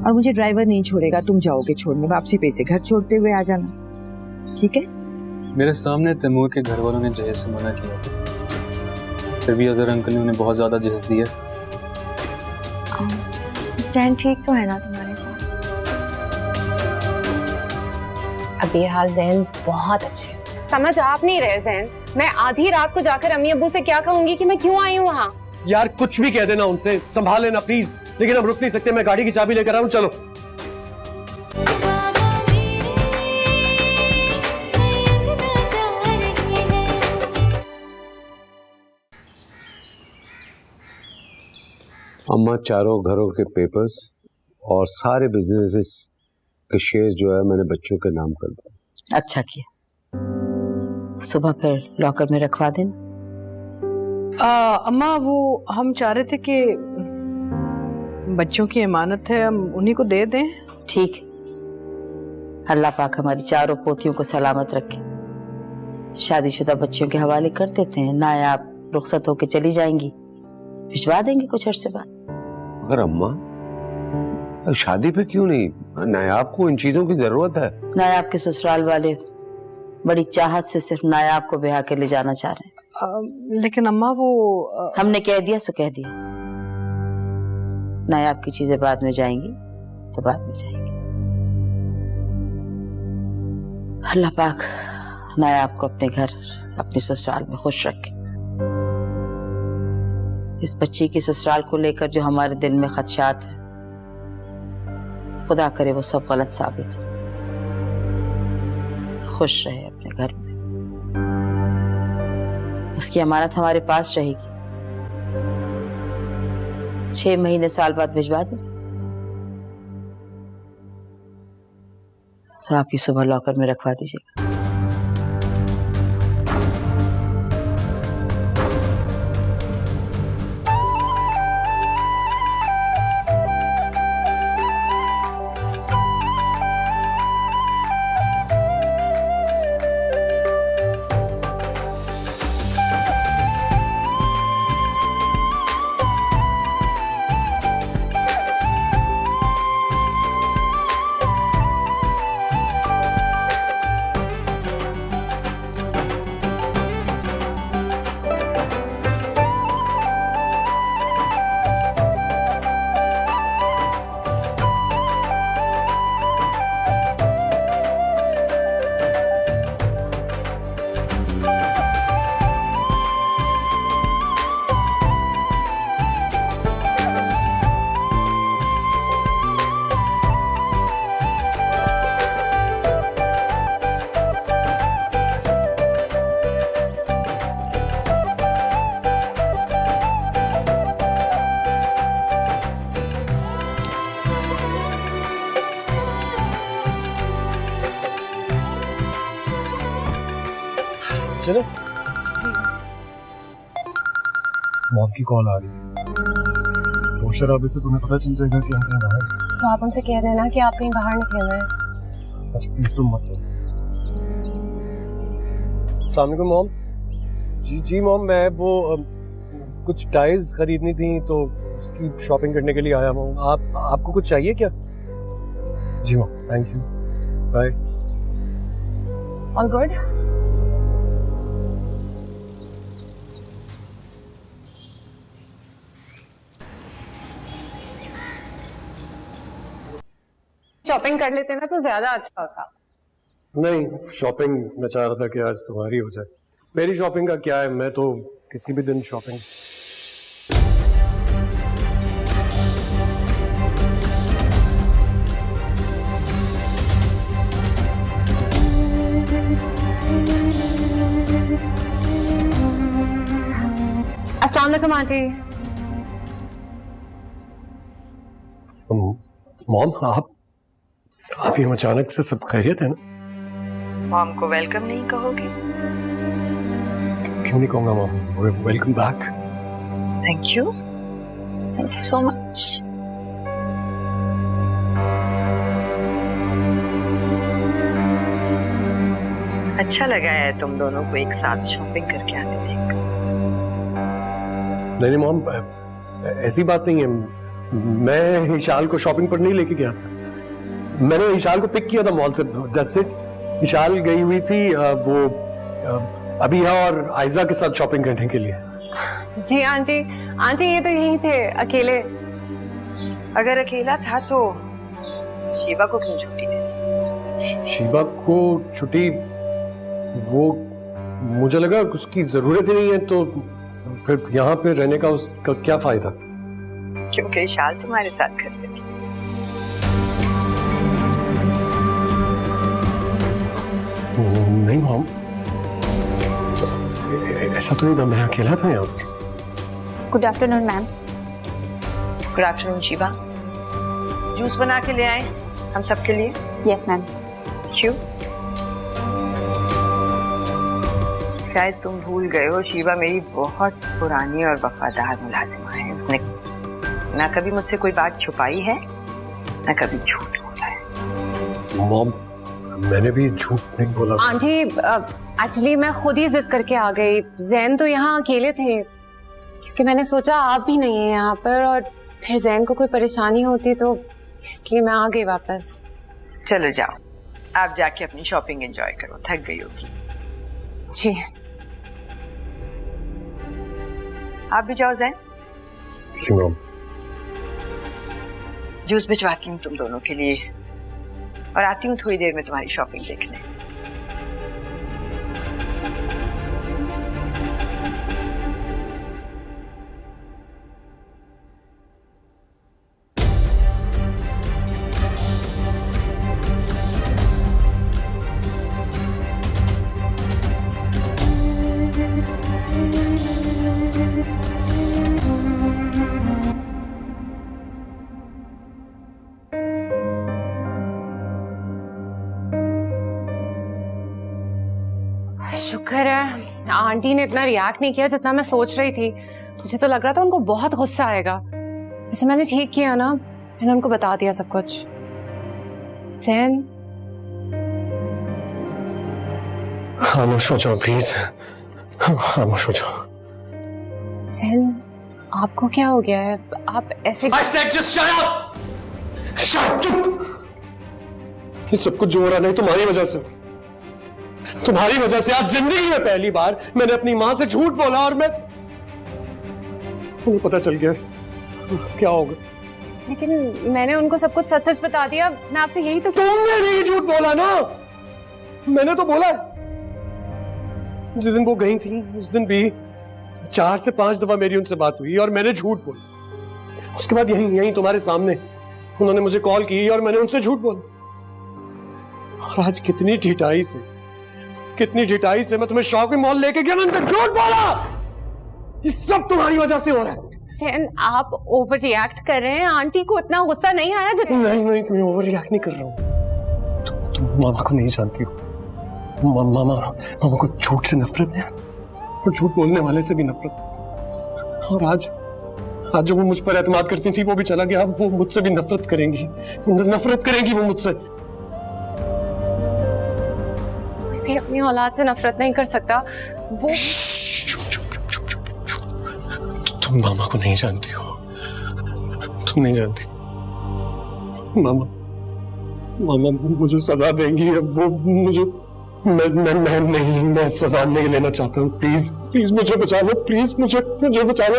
और मुझे ड्राइवर नहीं छोड़ेगा, तुम जाओगे छोड़ने, वापसी पैसे घर छोड़ते हुए आ जाना, ठीक है? मेरे सामने तैमूर के घर वालों ने जहेज से मना किया, फिर भी अजहर अंकल ने उन्हें बहुत ज्यादा जहेज दिया। जैन ठीक तो है ना तुम्हारे साथ? अभी हाँ जैन बहुत अच्छे। समझ आप नहीं रहे जैन, मैं आधी रात को जाकर अम्मी अब्बू से क्या कहूंगी कि मैं क्यों आई हूँ वहाँ? यार कुछ भी कह देना उनसे, संभाल लेना प्लीज, लेकिन अब रुक नहीं सकते, मैं गाड़ी की चाबी लेकर आऊँ, चलो। अम्मा चारों घरों के पेपर्स और सारे बिजनेसेस के शेयर्स जो है मैंने बच्चों के नाम कर दिए। अच्छा किया, सुबह फिर लॉकर में रखवा देना। अम्मा वो हम चाह रहे थे कि बच्चों की इमानत है, हम उन्हीं को दे दें। ठीक, अल्लाह पाक हमारी चारों पोतियों को सलामत रखे। शादीशुदा बच्चियों के हवाले कर देते हैं, नायाब रुखसत होके चली जाएंगी, भिजवा देंगे कुछ अरसे बाद। अगर अम्मा शादी पे क्यों नहीं, नायाब को इन चीजों की जरूरत है। नायाब के ससुराल वाले बड़ी चाहत से सिर्फ नायाब को ब्याह के ले जाना चाह रहे हैं। लेकिन अम्मा वो हमने कह दिया सो कह दिया, नायाब की चीजें बाद में जाएंगी तो बाद में जाएंगी। अल्लाह पाक नायाब को अपने घर अपने ससुराल में खुश रखे। इस बच्ची की ससुराल को लेकर जो हमारे दिल में खदशात है, खुदा करे वो सब गलत साबित हो, खुश रहे अपने घर में। उसकी अमानत हमारे पास रहेगी, 6 महीने साल बाद भिजवा दें। तो आप ये सुबह लॉकर में रखवा दीजिएगा। चलो, मॉम की कॉल आ रही है। रोशर अभी से तुम्हें पता चल जाएगा कि हम कहीं बाहर। तो आप उनसे कह देना कि आप कहीं बाहर निकले हुए हैं। अच्छा प्लीज तुम मत। अस्सलाम वालेकुम मॉम। जी मॉम, मैं वो कुछ टाइज खरीदनी थी तो उसकी शॉपिंग करने के लिए आया हूँ। आपको कुछ चाहिए क्या? जी mom, thank you, bye. All good. Shopping कर लेते ना तो ज्यादा अच्छा होता। नहीं, शॉपिंग मैं चाह रहा था कि आज तुम्हारी हो जाए। मेरी शॉपिंग का क्या है, मैं तो किसी भी दिन शॉपिंग। अस्सलाम वालेकुम आंटी। मॉम, आप ये अचानक से सब खैरियत है ना? मॉम को वेलकम नहीं कहोगे? क्यों नहीं कहूँगा mom, welcome back. Thank you so much. अच्छा लगा है तुम दोनों को एक साथ शॉपिंग करके आते देख। नहीं मॉम, ऐसी बात नहीं है, मैं हिशाल को शॉपिंग पर नहीं लेके गया था, मैंने हिशाल को पिक किया था मॉल से, दैट्स इट। हिशाल गई हुई थी वो अबिया और आयजा के साथ शॉपिंग करने के लिए। जी आंटी, आंटी ये तो यही थे अकेले। अगर अकेला था तो शीबा को क्यों छुट्टी दे? शीबा को छुट्टी, वो मुझे लगा उसकी जरूरत ही नहीं है, तो फिर यहाँ पे रहने का उसका क्या फायदा? क्योंकि शाल तुम्हारे साथ घर पे थी। नहीं मॉम, ऐसा तो नहीं था, मैं अकेला था यहाँ पर। Good afternoon ma'am. Good afternoon Sheeba. Juice बना के ले आए हम सबके लिए? Yes ma'am. क्यों? शायद तुम भूल गए हो, शीबा मेरी बहुत पुरानी और वफादार मुलाजिमा है। उसने ना कभी मुझसे कोई बात छुपाई है, ना कभी झूठ बोला है। मॉम, मैंने भी झूठ नहीं बोला। आंटी एक्चुअली मैं खुद ही जिद करके आ गई। जैन तो यहाँ अकेले थे, क्योंकि मैंने सोचा आप भी नहीं है यहाँ पर, और फिर जैन को कोई परेशानी होती तो इसलिए मैं आ गई वापस। चलो जाओ, आप जाके अपनी शॉपिंग एंजॉय करो, थक गई होगी। जी आप भी जाओ जैन। मॉम, जूस भिजवाती हूँ तुम दोनों के लिए, और आती हूँ थोड़ी देर में तुम्हारी शॉपिंग देखने। शुक्र है आंटी ने इतना रिएक्ट नहीं किया जितना मैं सोच रही थी। मुझे तो लग रहा था उनको बहुत गुस्सा आएगा। वैसे मैंने ठीक किया ना, मैंने उनको बता दिया सब कुछ। जैन खामोश हो जाओ प्लीज, खामोश हो जाओ। जैन आपको क्या हो गया है? आप ऐसे I said just shut up! Shut up! ये सब कुछ जो हो रहा नहीं तुम्हारी वजह से, तुम्हारी वजह से। आज जिंदगी में पहली बार मैंने अपनी माँ से झूठ बोला, और मैं, मुझे पता चल गया क्या होगा। लेकिन मैंने उनको सब कुछ सच सच बता दिया। मैं आपसे यही तो तुमने नहीं झूठ बोला ना, मैंने तो बोला। जिस दिन वो गई थी उस दिन भी 4 से 5 दफा मेरी उनसे बात हुई और मैंने झूठ बोला। उसके बाद यहीं तुम्हारे सामने उन्होंने मुझे कॉल की और मैंने उनसे झूठ बोला। और आज कितनी ढिठाई से मैं तुम्हें शॉपिंग मॉल लेके गया, मैंने झूठ बोला। ये सब तुम्हारी वजह से हो रहा है। सेन आप ओवर रिएक्ट कर रहे हैं। आंटी को इतना गुस्सा नहीं आया जितना। नहीं मैं ओवर रिएक्ट नहीं कर रहा हूँ। तुम मामा को नहीं जानती हो। मामा को झूठ से नफरत है और झूठ बोलने वाले से भी नफरत। और आज जब वो मुझ पर एतमाद करती थी वो भी चला गया, वो मुझसे भी नफरत करेंगी वो मुझसे। कोई अपनी औलाद से नफरत नहीं कर सकता। वो तुम मामा को नहीं जानती हो, तुम नहीं जानती। मामा मुझे सजा देंगी। अब वो मुझे मैं सजा नहीं लेना चाहता हूँ। प्लीज मुझे बचा लो, प्लीज मुझे बचा लो।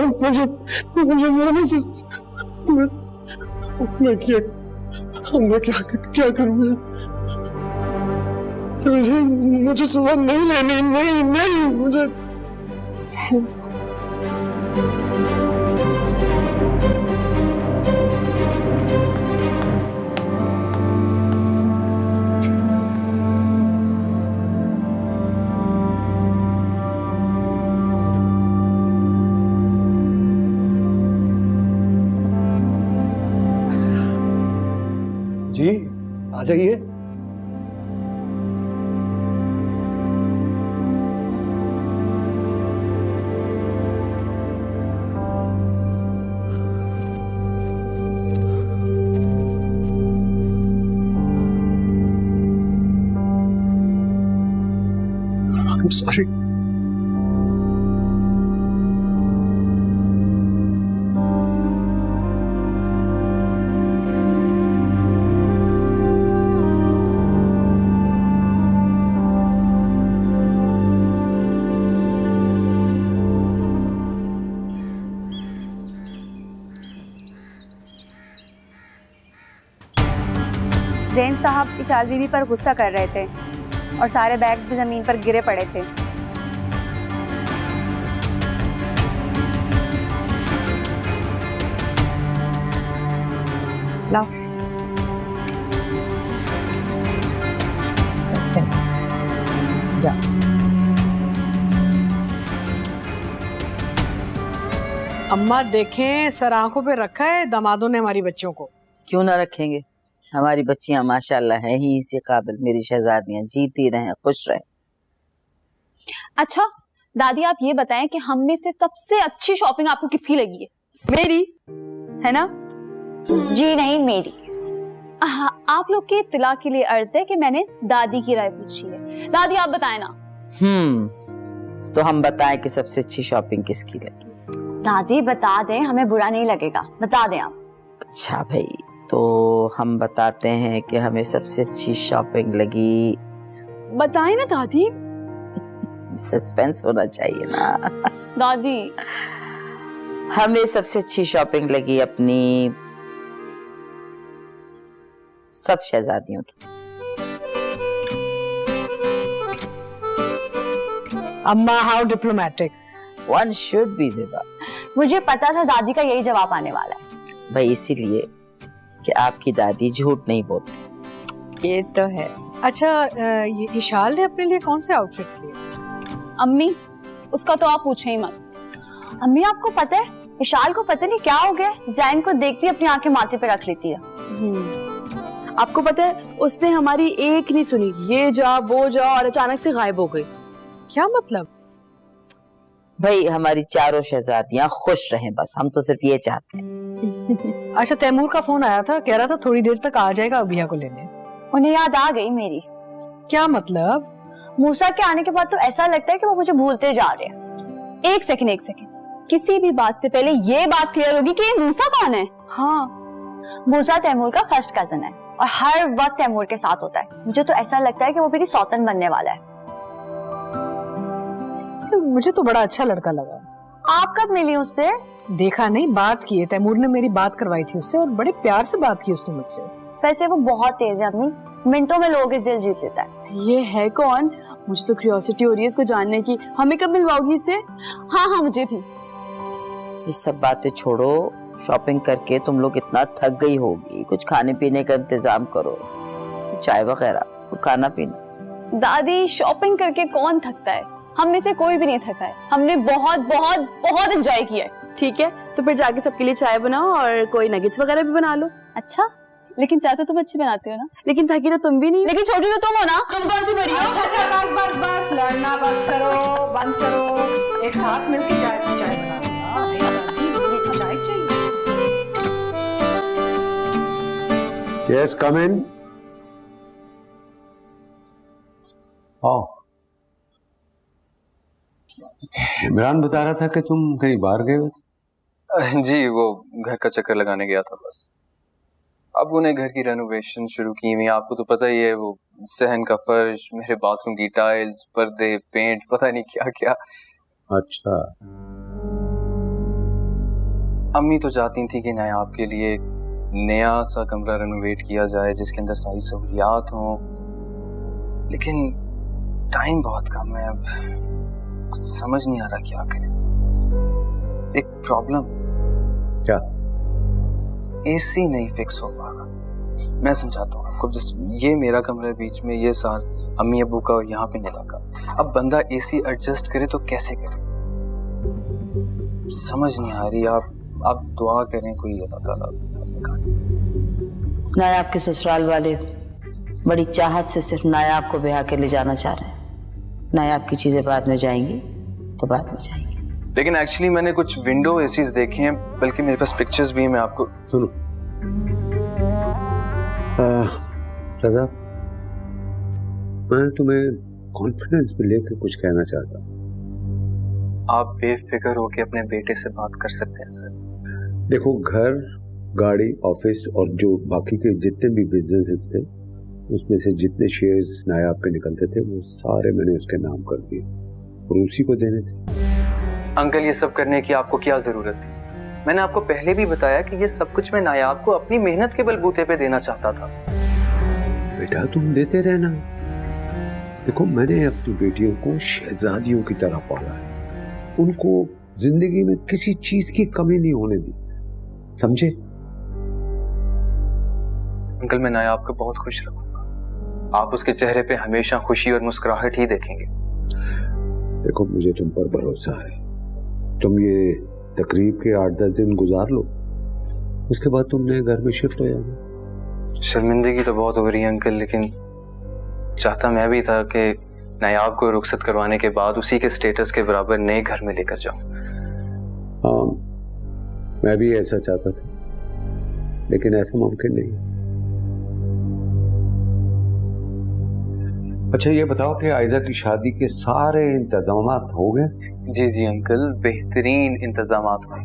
मैं क्या करूँगा? मुझे सजा नहीं लेनी। नहीं मुझे जी आ जाइए। I'm sorry. जैन साहब इशाल बीबी पर गुस्सा कर रहे थे और सारे बैग्स भी ज़मीन पर गिरे पड़े थे। लाओ। जा। अम्मा देखें, सर आंखों पे रखा है दामादों ने हमारी बच्चों को। क्यों ना रखेंगे, हमारी बच्चियां माशाल्लाह हैं ही इसी काबिल। मेरी शहजादियां जीती रहें, खुश रहें। अच्छा दादी, आप ये बताएं कि हम में से सबसे अच्छी शॉपिंग आपको किसकी लगी है? मेरी है ना? जी नहीं, मेरी। आप लोग के इत्तला के लिए अर्ज है कि मैंने दादी की राय पूछी है। दादी आप बताएं ना। तो हम बताएं कि सबसे अच्छी शॉपिंग किसकी लगी? दादी बता दें, हमें बुरा नहीं लगेगा, बता दें आप। अच्छा भाई, तो हम बताते हैं कि हमें सबसे अच्छी शॉपिंग लगी। बताएं ना दादी। सस्पेंस होना चाहिए ना। दादी हमें सबसे अच्छी शॉपिंग लगी अपनी सब शहजादियों की। अम्मा how diplomatic. One should be Ziba. मुझे पता था दादी का यही जवाब आने वाला है। भाई इसीलिए कि आपकी दादी झूठ नहीं बोलती। ये तो है। अच्छा ये इशाल ने अपने लिए कौन से आउटफिट्स लिए? अम्मी उसका तो आप पूछे ही मत। अम्मी आपको पता है इशाल को पता नहीं क्या हो गया, जैन को देखती अपनी आंखें माथे पे रख लेती है। आपको पता है उसने हमारी एक नहीं सुनी, ये जा वो जा, और अचानक से गायब हो गई। क्या मतलब? भाई हमारी चारों शहजादियां खुश रहें, बस हम तो सिर्फ ये चाहते हैं। अच्छा तैमूर का फोन आया था, कह रहा था थोड़ी देर तक आ जाएगा अभिया को लेने। उन्हें याद आ गई मेरी। क्या मतलब? मूसा के आने के बाद तो ऐसा लगता है कि वो मुझे भूलते जा रहे हैं। एक सेकंड, किसी भी बात से पहले ये बात क्लियर होगी कि ये मूसा कौन है। हाँ, मूसा तैमूर का फर्स्ट कजन है और हर वक्त तैमूर के साथ होता है। मुझे तो ऐसा लगता है कि वो मेरी सौतन बनने वाला है। मुझे तो बड़ा अच्छा लड़का लगा। आप कब मिली उससे? देखा नहीं, बात की है। तैमूर ने मेरी बात करवाई थी उससे और बड़े प्यार से बात की उसने मुझसे। वैसे वो बहुत तेज है अम्मी, मिनटों में लोगों के दिल जीत लेता है। ये है कौन? मुझे तो क्यूरियोसिटी हो रही है इसको जानने की। हमें कब मिलवाओगी इससे? हाँ मुझे भी। ये सब बातें छोड़ो, शॉपिंग करके तुम लोग इतना थक गई होगी, कुछ खाने पीने का इंतजाम करो, चाय वगैरह, खाना पीना। दादी शॉपिंग करके कौन थकता है? हम में से कोई भी नहीं थका है। हमने बहुत बहुत बहुत एंजॉय किया है। ठीक है, तो फिर जाके सबके लिए चाय बनाओ और कोई नगेट्स वगैरह भी बना लो। अच्छा, लेकिन चाय तो तुम अच्छी बनाती हो ना। लेकिन थकी तो तुम भी नहीं। लेकिन छोटी तो तुम हो ना। तुम कौन सी बड़ी हो? अच्छा बस बस बस, लड़ना बस करो, बंद करो, एक साथ मिलकर चाय बना लो। चाय चाहिए। यस, कम इन। आओ। इमरान बता रहा था कि तुम कहीं बाहर गए हो थे। जी, वो घर का चक्कर लगाने गया था बस। अब उन्हें घर की रेनोवेशन शुरू की हुई, आपको तो पता ही है, वो सहन का फर्श, मेरे बाथरूम की टाइल्स, पर्दे, पेंट, पता नहीं क्या क्या। अच्छा। अम्मी तो चाहती थी कि नया आपके लिए एक नया सा कमरा रेनोवेट किया जाए जिसके अंदर सारी सहूलियात हों, लेकिन टाइम बहुत कम है। अब कुछ समझ नहीं आ रहा क्या करें। एक प्रॉब्लम। क्या? एसी नहीं फिक्स हो पा रहा। मैं समझाता हूँ आपको। जिस ये मेरा कमरा है बीच में, ये साल अम्मी अब्बू का और यहाँ पे नीला का। अब बंदा एसी एडजस्ट करे तो कैसे करे, समझ नहीं आ रही। आप दुआ करें कोई अल्लाह ताला। नायाब के ससुराल वाले बड़ी चाहत से सिर्फ नायाब को ब्याह के ले जाना चाह रहे हैं। नायाब की चीजें बाद में जाएंगी तो बाद में जाएंगी। लेकिन एक्चुअली मैंने कुछ विंडो एसीज देखे हैं, बल्कि मेरे पास पिक्चर्स भी हैं। मैं आपको सुनो रजा, मैं तुम्हें कॉन्फिडेंस में लेकर कुछ कहना चाहता हूँ। आप बेफिक्र होकर अपने बेटे से बात कर सकते हैं सर। देखो, घर, गाड़ी, ऑफिस और जो बाकी के जितने भी बिजनेसेस थे, उसमें से जितने शेयर्स नायाब के निकलते थे वो सारे मैंने उसके नाम कर दिए और उसी को देने थे। अंकल, ये सब करने की आपको क्या जरूरत थी? मैंने आपको पहले भी बताया कि ये सब कुछ मैं नायाब को अपनी मेहनत के बलबूते पे देना चाहता था। बेटा तुम देते रहना। देखो मैंने अपनी बेटियों को शहजादियों की तरह पाला है, उनको जिंदगी में किसी चीज की कमी नहीं होने दी, समझे? अंकल मैं नायाब को बहुत खुश रखूंगा, आप उसके चेहरे पे हमेशा खुशी और मुस्कुराहट ही देखेंगे। देखो मुझे तुम पर भरोसा है, तुम ये तकरीब के 8-10 दिन गुजार लो, उसके बाद तुम नए घर में शिफ्ट हो जाना। शर्मिंदगी तो बहुत हो रही है अंकल, लेकिन चाहता मैं भी था कि नायाब को रुखसत करवाने के बाद उसी के स्टेटस के बराबर नए घर में लेकर जाऊं। हाँ मैं भी ऐसा चाहता था, लेकिन ऐसा मुमकिन नहीं। अच्छा ये बताओ कि आयजा की शादी के सारे इंतजामात हो गए? जी जी अंकल, बेहतरीन इंतजामात हुए।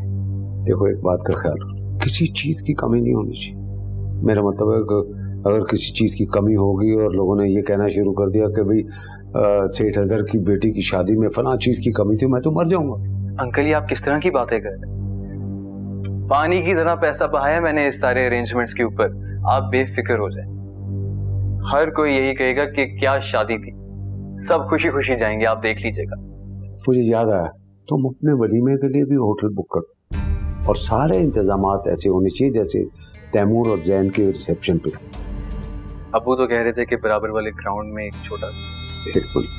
देखो एक बात का ख्याल रखो, किसी चीज की कमी नहीं होनी चाहिए। मेरा मतलब है कि अगर किसी चीज की कमी होगी और लोगों ने ये कहना शुरू कर दिया कि भाई सेठ अजहर की बेटी की शादी में फला चीज की कमी थी, मैं तो मर जाऊंगा। अंकल ये आप किस तरह की बातें कर रहे हैं? पानी की तरह पैसा बहाया मैंने इस सारे अरेंजमेंट्स के ऊपर, आप बेफिक्र हो जाए। हर कोई यही कहेगा कि क्या शादी थी, सब खुशी खुशी जाएंगे, आप देख लीजिएगा। मुझे याद आया, तुम अपने वलीमे के लिए भी होटल बुक कर, और सारे इंतजामात ऐसे होने चाहिए जैसे तैमूर और जैन के रिसेप्शन पे थे। अबू तो कह रहे थे कि बराबर वाले ग्राउंड में एक छोटा सा। एक मिनट,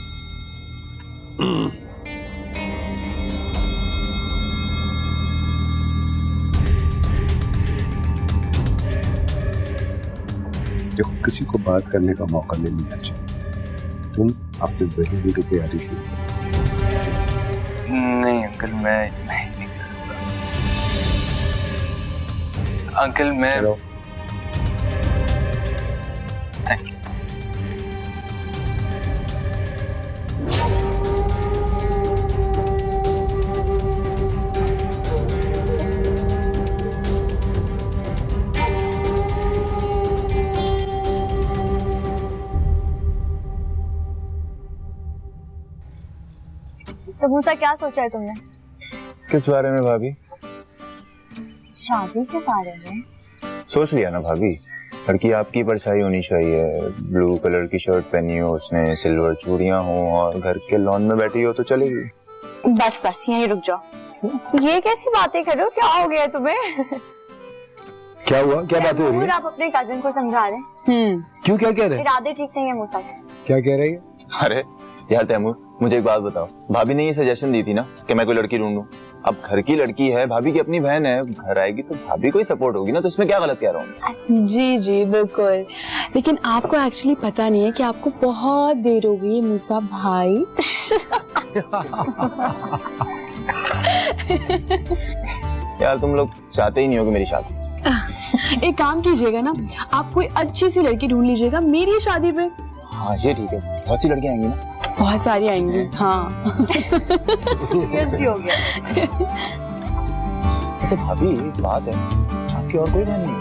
देखो किसी को बात करने का मौका नहीं मिलना चाहिए। तुम अपने बेटे की तैयारी शुरू करो। नहीं अंकल मैं नहीं कर सकता। अंकल मैं थैंक यू। तो मूसा क्या सोचा है तुमने? किस बारे में भाभी? शादी के बारे में सोच लिया ना भाभी, लड़की आपकी परछाई होनी चाहिए, ब्लू कलर की शर्ट पहनी हो उसने, सिल्वर चूड़ियां हो और घर के लॉन में बैठी हो तो चलेगी। बस बस यहीं रुक जाओ। ये कैसी बातें कर रहे हो, क्या हो गया तुम्हें? क्या हुआ, क्या बातें हो रही है? आप अपने कजिन को समझा रहे हैं। क्यों, क्या कह रहे हैं? इरादे ठीक नहीं है मूसा के। क्या कह रही है? अरे यार तैमूर, मुझे एक बात बताओ, भाभी ने ये सजेशन दी थी ना कि मैं कोई लड़की ढूंढूं। अब घर की लड़की है, भाभी की अपनी बहन है, घर आएगी तो भाभी को ही सपोर्ट होगी ना, तो इसमें क्या गलत कह रहा हूँ? जी जी बिल्कुल, लेकिन आपको एक्चुअली पता नहीं है कि आपको बहुत देर हो गई है मूसा भाई। यार तुम लोग चाहते ही नहीं हो कि मेरी शादी। एक काम कीजिएगा ना, आप कोई अच्छी सी लड़की ढूंढ लीजिएगा मेरी शादी पे। हाँ ये ठीक है, बहुत सी लड़कियां आएंगी ना? बहुत सारी आएंगी। हाँ सीरियसली हो गया। ऐसे भाभी एक बात है, आपकी और कोई बहन नहीं?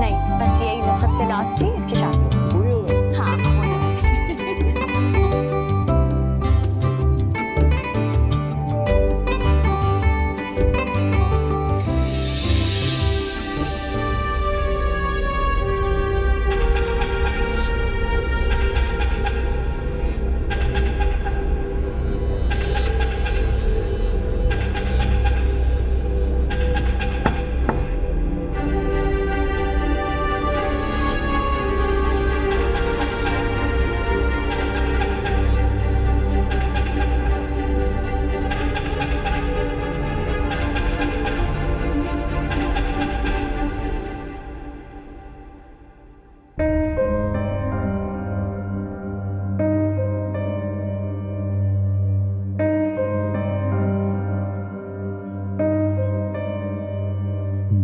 नहीं बस यही सबसे लास्ट थी, इसकी शादी पूरी हो गई? हाँ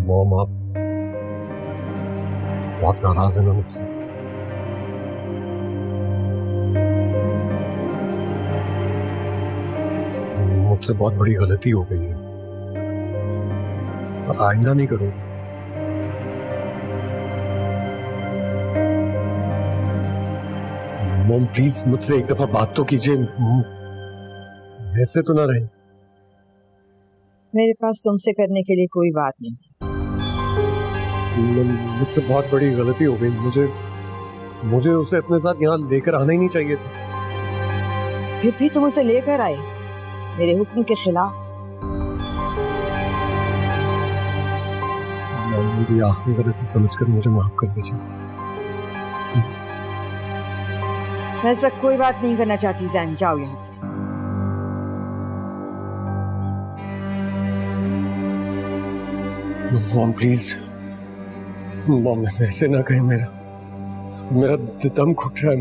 मॉम आप बहुत नाराज है ना मुझसे? मुझसे बहुत बड़ी गलती हो गई है, आइंदा नहीं करूंगा। मॉम प्लीज मुझसे एक दफा बात तो कीजिए, ऐसे तो ना रहे। मेरे पास तुमसे करने के लिए कोई बात नहीं। मुझसे बहुत बड़ी गलती हो गई। मुझे उसे अपने साथ यहाँ लेकर आना ही नहीं चाहिए था। फिर भी तुम उसे लेकर आए मेरे हुक्म के खिलाफ। मेरी आखिरी गलती समझकर मुझे माफ कर दीजिए प्लीज। मैं इस वक्त कोई बात नहीं करना चाहती जैन, जाओ यहाँ से। मॉम प्लीज, मॉम ऐसे ना कहें। मेरा दम घुट रहा है।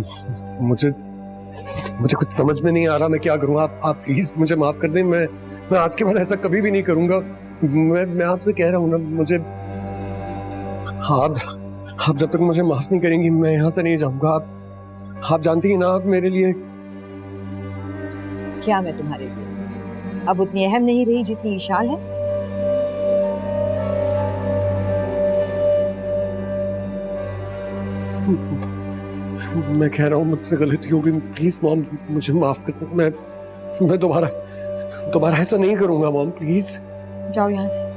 मुझे कुछ समझ में नहीं आ रहा मैं क्या करूँ। आप प्लीज मुझे माफ कर दें। मैं आज के बाद ऐसा कभी भी नहीं करूंगा। मैं आपसे कह रहा हूँ ना, मुझे आप जब तक मुझे माफ नहीं करेंगी मैं यहाँ से नहीं जाऊंगा। आप जानती हैं ना, आप मेरे लिए क्या मैं तुम्हारे लिए अब उतनी अहम नहीं रही जितनी ईशान है? मैं कह रहा हूँ मुझसे गलती हो गई, प्लीज मॉम मुझे माफ कर दो। मैं दोबारा ऐसा नहीं करूंगा मॉम, प्लीज। जाओ यहाँ से।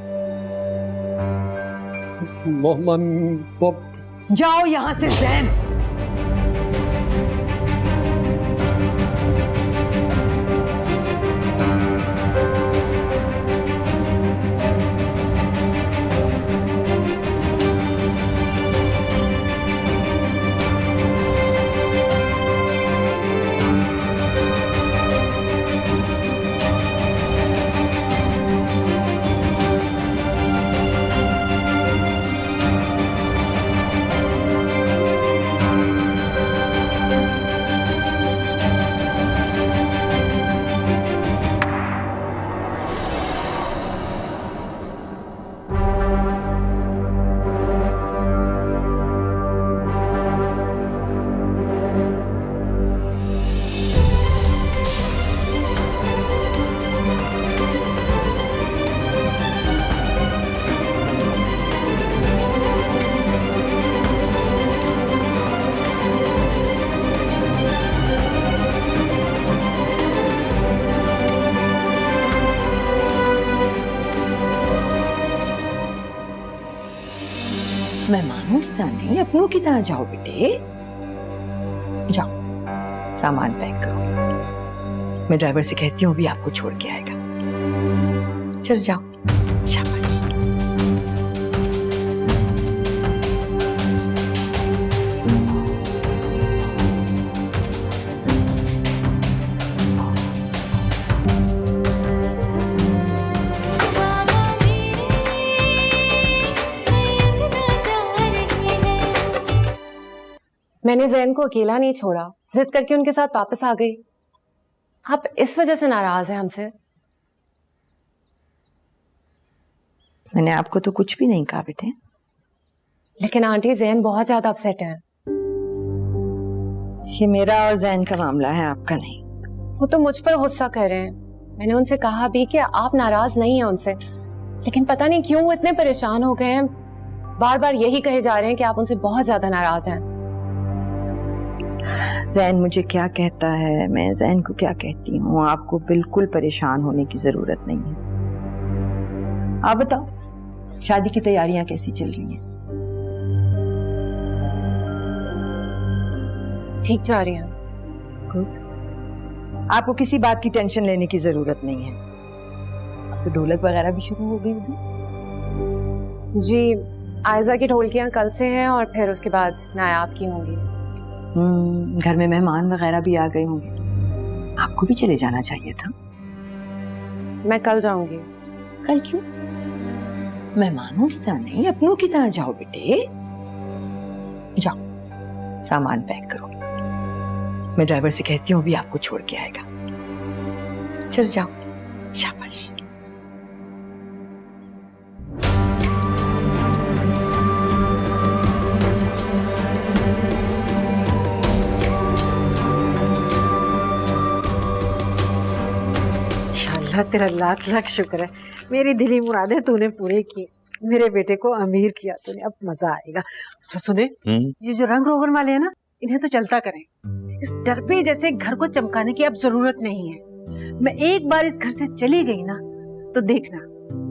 मॉम जाओ यहाँ से जैन। मेहमानों की तरह नहीं, अपनों की तरह जाओ बेटे। जाओ सामान पैक करो। मैं ड्राइवर से कहती हूँ भी आपको छोड़ के आएगा। चल जाओ, शाबाश। मैंने जैन को अकेला नहीं छोड़ा, जिद करके उनके साथ वापस आ गई। आप इस वजह से नाराज हैं हमसे? मैंने आपको तो कुछ भी नहीं कहा बेटे। लेकिन आंटी जैन बहुत ज्यादा अपसेट है। ये मेरा और जैन का मामला है, आपका नहीं। वो तो मुझ पर गुस्सा कर रहे हैं। मैंने उनसे कहा भी कि आप नाराज नहीं हैं उनसे, लेकिन पता नहीं क्यों वो इतने परेशान हो गए हैं। बार बार यही कहे जा रहे हैं कि आप उनसे बहुत ज्यादा नाराज हैं। जैन मुझे क्या कहता है, मैं जैन को क्या कहती हूँ, आपको बिल्कुल परेशान होने की जरूरत नहीं है। आप बताओ शादी की तैयारियां कैसी चल रही हैं? ठीक जा रही हैं। गुड। आपको किसी बात की टेंशन लेने की जरूरत नहीं है। अब तो ढोलक वगैरह भी शुरू हो गई होगी। जी, आयजा की ढोलकियां कल से हैं और फिर उसके बाद नायाब की होंगी। घर में मेहमान वगैरह भी आ गए होंगे, आपको भी चले जाना चाहिए था। मैं कल जाऊंगी। कल क्यों? मेहमानों की तरह नहीं, अपनों की तरह जाओ बेटे। जाओ सामान पैक करो। मैं ड्राइवर से कहती हूँ भी आपको छोड़ के आएगा। चल जाओ, शाबाश। तेरा लाख लाख शुक्र है, मेरी दिली मुरादें तूने पूरी की। मेरे बेटे को अमीर किया तूने, अब मजा आएगा। अच्छा सुने, ये जो रंग रोगन वाले हैं ना, इन्हें तो चलता करें। इस डरपे जैसे घर को चमकाने की अब जरूरत नहीं है। मैं एक बार इस घर से चली गई ना, तो देखना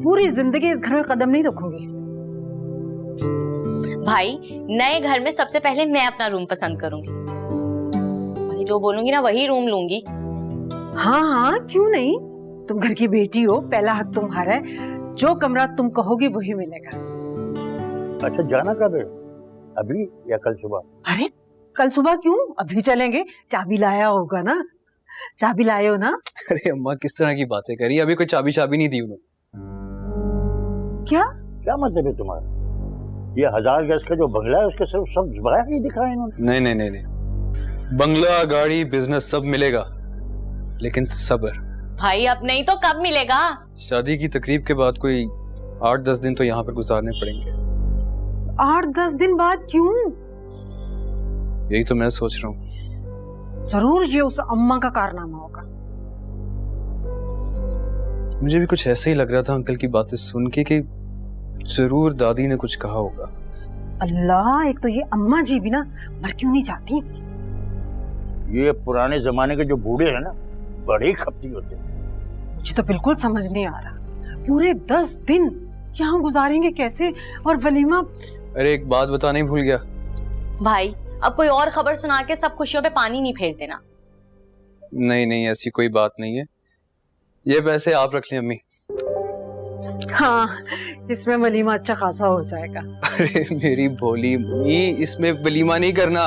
पूरी जिंदगी इस घर में कदम नहीं रखूंगी। भाई नए घर में सबसे पहले मैं अपना रूम पसंद करूंगी, मैं जो बोलूंगी ना वही रूम लूंगी। हाँ हाँ क्यों नहीं, तुम घर की बेटी हो, पहला हक तुम्हारा है, जो कमरा तुम कहोगे वही मिलेगा। अच्छा जाना कब है, अभी या कल सुबह? अरे कल सुबह क्यों, अभी चलेंगे। चाबी लाया होगा ना, चाबी लाए हो ना? अरे अम्मा किस तरह की बातें करी, अभी कोई चाबी नहीं दी उन्होंने। क्या मतलब है तुम्हारा? ये 1000 गज का जो बंगला है उसके सिर्फ सब बाहर ही दिखाया इन्होंने। नहीं, बंगला गाड़ी बिजनेस सब मिलेगा, लेकिन सब्र। भाई अब नहीं तो कब मिलेगा? शादी की तकरीब के बाद कोई 8-10 दिन तो यहाँ पर गुजारने पड़ेंगे। 8-10 दिन बाद क्यों? यही तो मैं सोच रहा हूँ। जरूर ये उस अम्मा का कारनामा होगा। मुझे भी कुछ ऐसे ही लग रहा था अंकल की बातें सुन के कि जरूर दादी ने कुछ कहा होगा। अल्लाह, एक तो ये अम्मा जी भी ना मर क्यों नहीं जाती। ये पुराने जमाने के जो बूढ़े हैं ना बड़े खपती होते हैं। मुझे तो बिल्कुल समझ नहीं आ रहा, पूरे 10 दिन यहाँ गुजारेंगे कैसे, और वलीमा। अरे एक बात बताना ही भूल गया। भाई अब कोई और खबर सुना के सब खुशियों पे पानी नहीं फेर देना। नहीं ऐसी कोई बात नहीं है, ये पैसे आप रख लें अम्मी। हाँ, इसमें वलीमा अच्छा खासा हो जाएगा। अरे मेरी भोली अम्मी, इसमें वलीमा नहीं करना,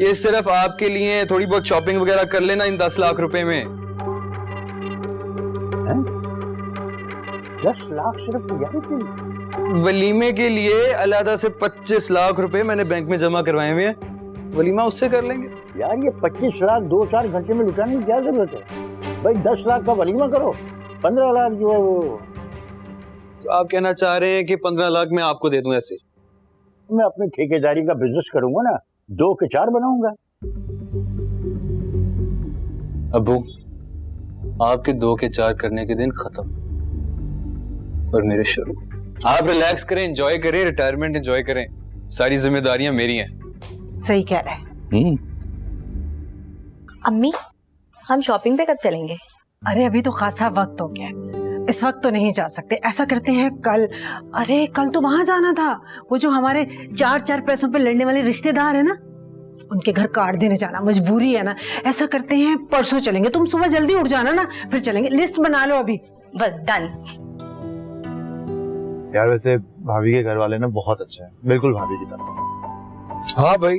ये सिर्फ आपके लिए, थोड़ी बहुत शॉपिंग वगैरह कर लेना इन 10 लाख रुपए में। 10 लाख सिर्फ तैयारी के लिए? वलीमे के लिए अलग से 25 लाख रुपए मैंने बैंक में जमा करवाए हुए हैं, वलीमा उससे कर लेंगे। यार ये 25 लाख 2-4 घंटे में लुटाने की क्या जरूरत है भाई? 10 लाख का वलीमा करो, 15 लाख जो है वो। तो आप कहना चाह रहे हैं कि 15 लाख मैं आपको दे दूं ऐसे? मैं अपनी ठेकेदारी का बिजनेस करूंगा ना, 2 के 4 बनाऊंगा। अब्बू, आपके 2 के 4 करने के दिन खत्म और मेरे शुरू। आप रिलैक्स करें, एंजॉय करें, रिटायरमेंट एंजॉय करें, सारी जिम्मेदारियां मेरी हैं। सही कह रहे हैं। अम्मी, हम शॉपिंग पे कब चलेंगे? अरे अभी तो खासा वक्त हो गया, इस वक्त तो नहीं जा सकते, ऐसा करते हैं कल। अरे कल तो वहां जाना था, वो जो हमारे 4 पैसों पे लड़ने वाले रिश्तेदार है ना, उनके घर कार्ड देने जाना मजबूरी है ना। ऐसा करते हैं परसों चलेंगे, तुम सुबह जल्दी उठ जाना ना, फिर चलेंगे। लिस्ट बना लो अभी। बस डन। यार वैसे भाभी के घर वाले ना बहुत अच्छे हैं, बिल्कुल भाभी की तरह। हाँ भाई,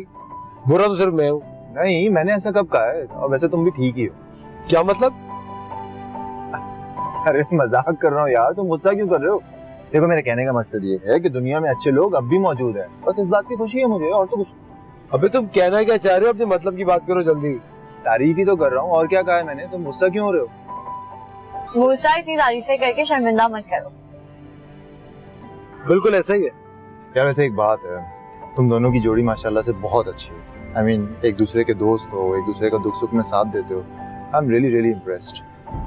बुरा तो सिर्फ मैं हूँ। नहीं, मैंने ऐसा कब कहा है? और वैसे तुम भी ठीक ही हो। क्या मतलब? अरे मजाक कर रहा हूँ यार, तुम गुस्सा क्यों कर रहे हो? देखो मेरे कहने का मकसद ये है कि दुनिया में अच्छे लोग अब भी मौजूद हैं, बस इस बात की खुशी है मुझे, और तो कुछ। अबे तुम कहना क्या चाह रहे हो? अपने मतलब की बात करो जल्दी। तारीफ ही तो कर रहा हूँ, और क्या कहा है मैंने? तुम गुस्सा क्यों हो रहे हो? मूसा, इतनी तारीफें करके शर्मिंदा मत करो। बिल्कुल ऐसा ही है यार। वैसे एक बात है, तुम दोनों की जोड़ी माशाल्लाह से बहुत अच्छी है। I mean, एक दूसरे के दोस्त हो, एक दूसरे का दुख सुख में साथ देते हो। I am really really impressed.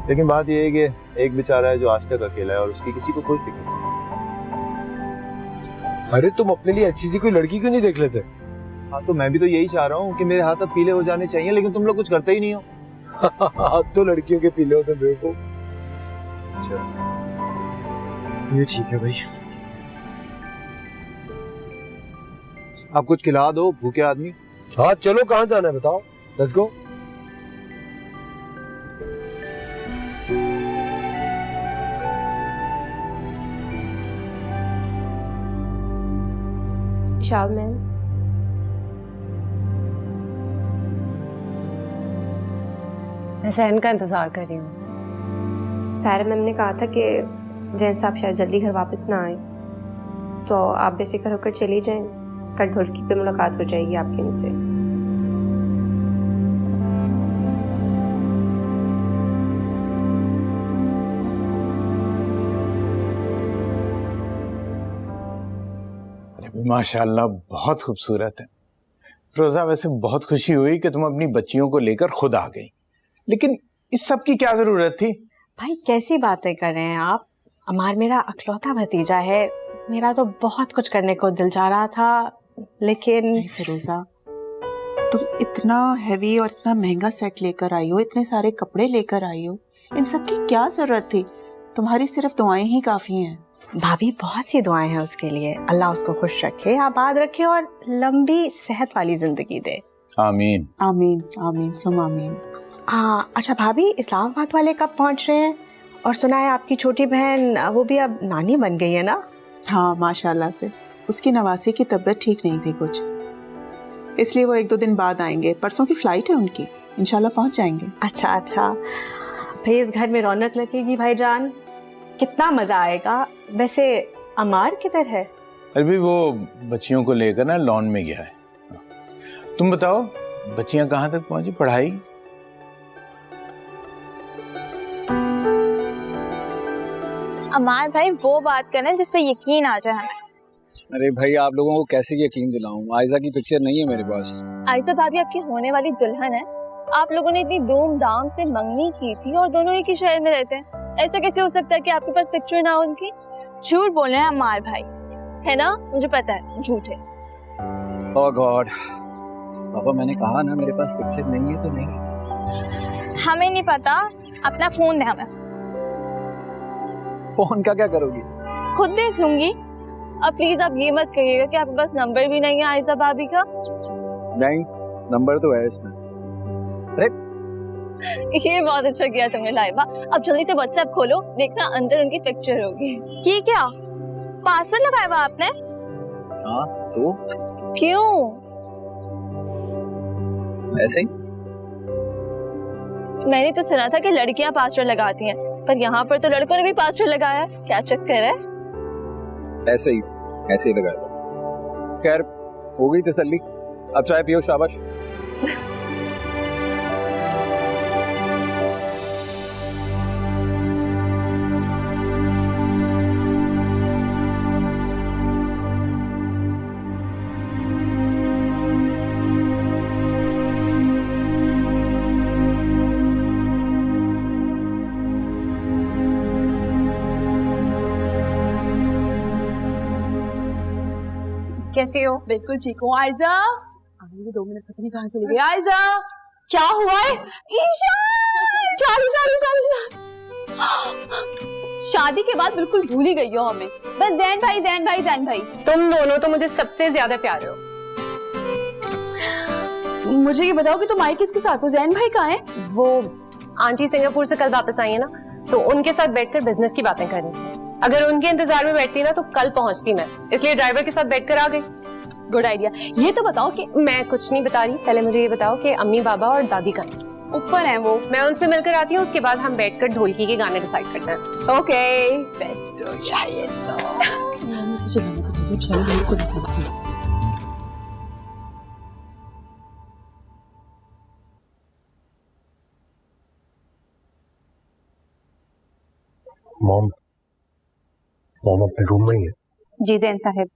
लेकिन बात यह है कि एक बेचारा है जो आज तक अकेला है और उसकी किसी को कोई फिक्र नहीं। अरे तुम अपने लिए अच्छी सी कोई लड़की क्यों नहीं देख लेते? हाँ तो मैं भी तो यही चाह रहा हूँ कि मेरे हाथ अब पीले हो जाने चाहिए, लेकिन तुम लोग कुछ करते ही नहीं हो। हाथ तो लड़कियों के पीले होते बेवकूफ। अच्छा ये ठीक है भाई। आप कुछ खिला दो, भूखे आदमी। हाँ चलो, कहाँ जाना है बताओ, लेट्स गो। विशाल मैम, मैं सहन का इंतजार कर रही हूँ। सारा मैम ने कहा था कि जैन साहब शायद जल्दी घर वापस ना आए, तो आप बेफिक्र होकर चली जाएं, कल ढोलकी पे मुलाकात हो जाएगी आपकी उनसे। माशाल्लाह बहुत खूबसूरत है। फिरोजा, वैसे बहुत खुशी हुई कि तुम अपनी बच्चियों को लेकर खुद आ गई, लेकिन इस सब की क्या जरूरत थी? भाई कैसी बातें कर रहे हैं आप? अमार मेरा अकलौता भतीजा है, मेरा तो बहुत कुछ करने को दिल चाह रहा था, लेकिन नहीं फिरोजा, तुम इतना हैवी और इतना महंगा सेट लेकर आई हो, इतने सारे कपड़े लेकर आई हो, इन सब की क्या जरूरत थी? तुम्हारी सिर्फ दुआएं ही काफी हैं। भाभी बहुत सी दुआएं हैं उसके लिए। अल्लाह उसको खुश रखे, आबाद रखे और लंबी सेहत वाली जिंदगी दे। आमीन आमीन आमीन सुम आमीन। अच्छा भाभी, इस्लामाबाद वाले कब पहुंच रहे हैं? और सुना है आपकी छोटी बहन वो भी अब नानी बन गई है ना? हाँ माशाल्लाह से। उसकी नवासी की तबीयत ठीक नहीं थी कुछ, इसलिए वो 1-2 दिन बाद आएंगे। परसों की फ्लाइट है उनकी, इंशाल्लाह पहुंच जाएंगे। अच्छा, भाई इस घर में रौनक लगेगी भाईजान, कितना मजा आएगा। वैसे अमार किधर है? अभी वो बच्चियों को लेकर ना लॉन में गया है। तुम बताओ बच्चियां कहाँ तक पहुंची पढ़ाई? अमार भाई वो बात करना जिस पे यकीन आ जाए हमें। अरे भाई आप लोगों को कैसे यकीन दिलाऊं? आयजा की पिक्चर नहीं है मेरे पास। आयजा भाभी आपकी होने वाली दुल्हन है। आप लोगों ने इतनी धूमधाम से मंगनी की थी और दोनों एक ही शहर में रहते हैं। ऐसा कैसे हो सकता है कि आपके पास पिक्चर ना हो उनकी? झूठ बोल रहे हैं अमार भाई, है ना? मुझे पता है झूठ है। ओह गॉड, पापा मैंने कहा ना मेरे पास पिक्चर नहीं है तो नहीं। हमें नहीं पता, अपना फोन दे हमें। फोन का क्या करोगी? खुद देख लूंगी। अब प्लीज आप ये मत कहिएगा कि आपके पास नंबर भी नहीं है आयजा भाभी का। नहीं, नंबर तो है इसमें। अरे ये बहुत अच्छा किया तुमने लाइबा। अब जल्दी से व्हाट्सएप खोलो, देखना अंदर उनकी पिक्चर होगी। ये क्या पासवर्ड लगाया हुआ आपने? हाँ तो क्यों? ऐसे ही। मैंने तो सुना था कि लड़कियां पासवर्ड लगाती हैं, पर यहाँ पर तो लड़कों ने भी पासवर्ड लगाया। क्या चक्कर है? ऐसे ही लगाया। खैर हो गई तसल्ली, अब चाय पियो। शाबाश। कैसे हो? बिल्कुल ठीक हूँ। आयजा आने भी 2 मिनट, पता नहीं कहाँ चली गई। आयजा क्या हुआ है? शादी के बाद बिल्कुल भूल ही गई हो हमें। बस जैन भाई। तुम दोनों तो मुझे सबसे ज्यादा प्यारे हो। मुझे ये बताओ कि तुम आई किसके साथ हो? जैन भाई कहाँ है? वो आंटी सिंगापुर से कल वापस आई है ना, तो उनके साथ बैठकर बिजनेस की बातें कर रही थी। अगर उनके इंतजार में बैठती ना तो कल पहुंचती मैं, इसलिए ड्राइवर के साथ बैठकर आ गई। Good idea. ये तो बताओ कि मैं कुछ नहीं बता रही, पहले मुझे ये बताओ कि अम्मी बाबा और दादी कहाँ हैं? ऊपर हैं वो। मैं उनसे मिलकर आती हूँ, उसके बाद हम बैठकर ढोलकी के गाने डिसाइड करते हैं। ओके, बेस्ट हो जाए मॉम अपने रूम में ही है। जी जैन साहब।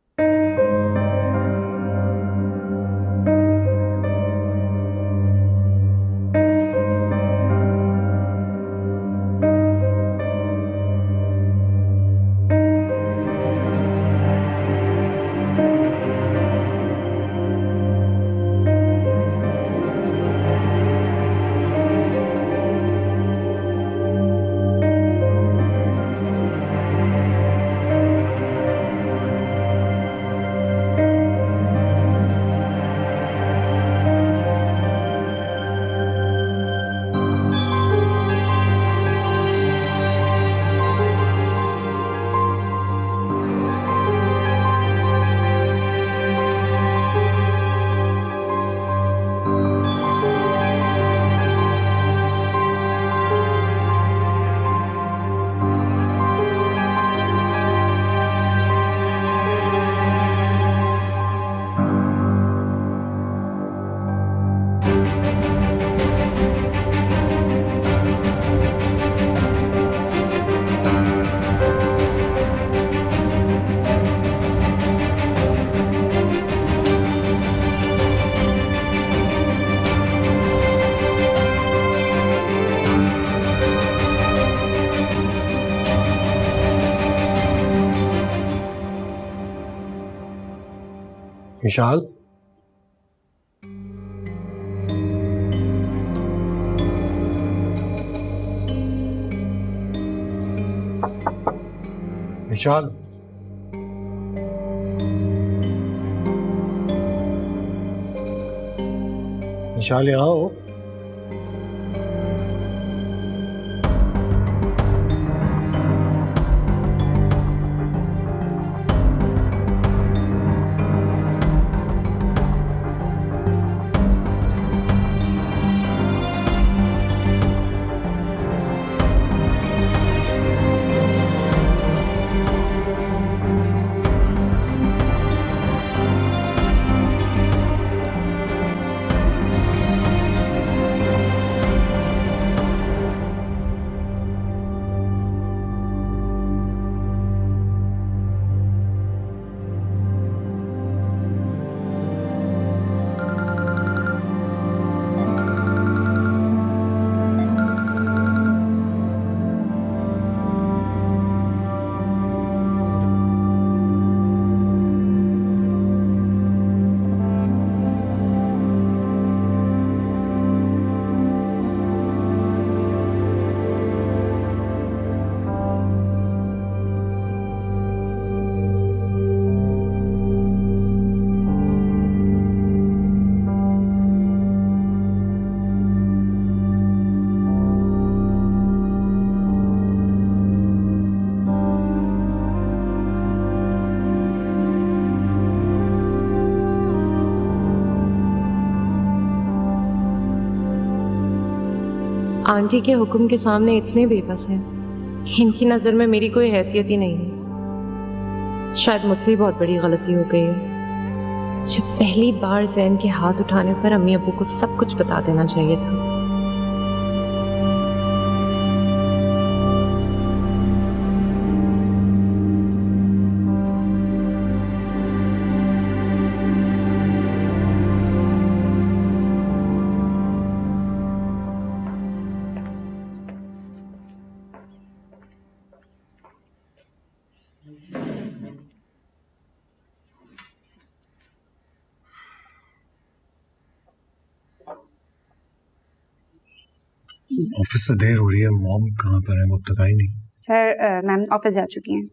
विशाल, विशाल विशाल यहाँ हो। आंटी के हुक्म के सामने इतने बेबस हैं कि इनकी नजर में मेरी कोई हैसियत ही नहीं है। शायद मुझसे ही बहुत बड़ी गलती हो गई है। जब पहली बार ज़ैन के हाथ उठाने पर अम्मी अब्बू को सब कुछ बता देना चाहिए था। ऑफिस से देर हो रही है, मॉम कहाँ पर है? वो अब तक आई नहीं। सर मैम ऑफिस जा चुकी हैं।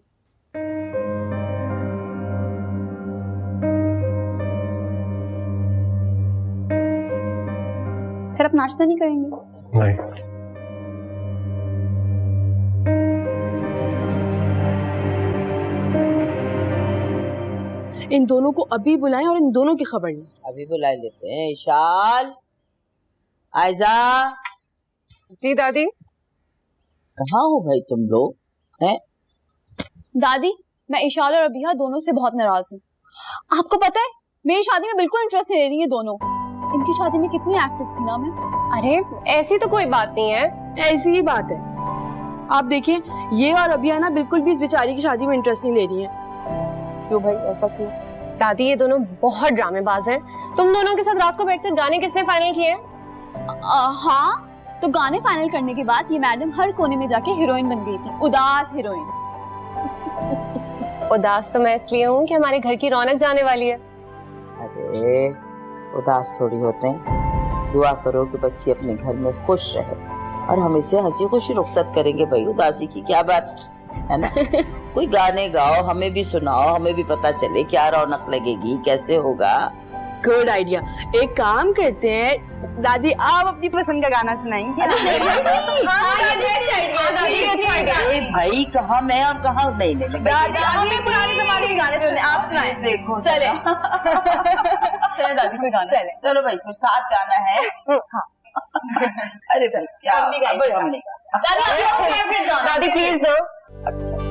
सर आप नाश्ता नहीं करेंगे? नहीं। इन दोनों को अभी बुलाएं और इन दोनों की खबर लें। अभी बुला लेते हैं। इशाल, आयजा। जी दादी। कहाँ हो भाई तुम लोग? हैं? दादी मैं इशाल और अबिहा दोनों से बहुत नाराज हूँ। आपको पता है मेरी शादी में बिल्कुल इंटरेस्ट नहीं ले रही है दोनों। इनकी शादी में कितनी एक्टिव थी ना मैं। अरे ऐसी तो कोई बात नहीं है। ऐसी ही बात है। आप देखिए ये और अबिहा ना बिल्कुल भी इस बेचारी की शादी में इंटरेस्ट नहीं ले रही है। क्यों भाई ऐसा क्यों? दादी ये दोनों बहुत ड्रामेबाज हैं। तुम दोनों के साथ रात को बैठकर गाने किसने फाइनल किए? हाँ तो गाने फाइनल करने के बाद ये मैडम हर कोने में जाके हीरोइन बन गई थी, उदास हीरोइन। उदास तो मैं इसलिए हूँ कि हमारे घर की रौनक जाने वाली है। अरे उदास थोड़ी होते हैं। दुआ करो कि बच्ची अपने घर में खुश रहे और हम इसे हंसी खुशी रुखसत करेंगे। भाई उदासी की क्या बात है ना। कोई गाने गाओ, हमें भी सुनाओ, हमें भी पता चले क्या रौनक लगेगी, कैसे होगा। Good idea. एक काम करते हैं दादी आप अपनी पसंद का गाना सुनाएंगे। भाई कहाँ मैं और कहाँ नहीं पुराने जमाने के गाने सुने, आप सुनाएं। देखो चले चले दादी कोई गाना चले। चलो भाई फिर साथ गाना है। अरे चलो दादी प्लीज दो। अच्छा